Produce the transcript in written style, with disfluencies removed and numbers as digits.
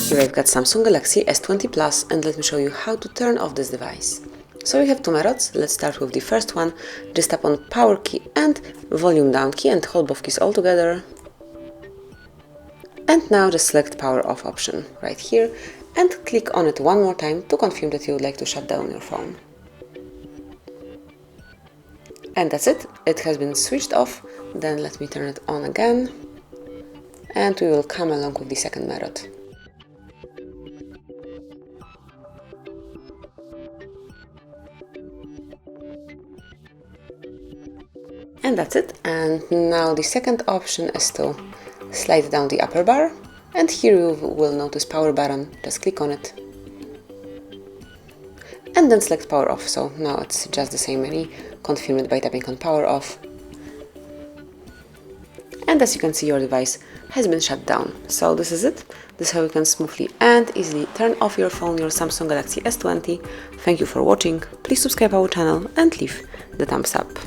Here I've got Samsung Galaxy S20 Plus, and let me show you how to turn off this device. So we have two methods. Let's start with the first one. Just tap on power key and volume down key and hold both keys all together. And now just select power off option right here and click on it one more time to confirm that you would like to shut down your phone. And that's it. It has been switched off. Then let me turn it on again. And we will come along with the second method. And that's it. And now the second option is to slide down the upper bar, and here you will notice power button. Just click on it and then select power off. So now it's just the same menu. Confirm it by tapping on power off, and as you can see, your device has been shut down. So this is it. This is how you can smoothly and easily turn off your phone, your Samsung Galaxy S20. Thank you for watching. Please subscribe our channel and leave the thumbs up.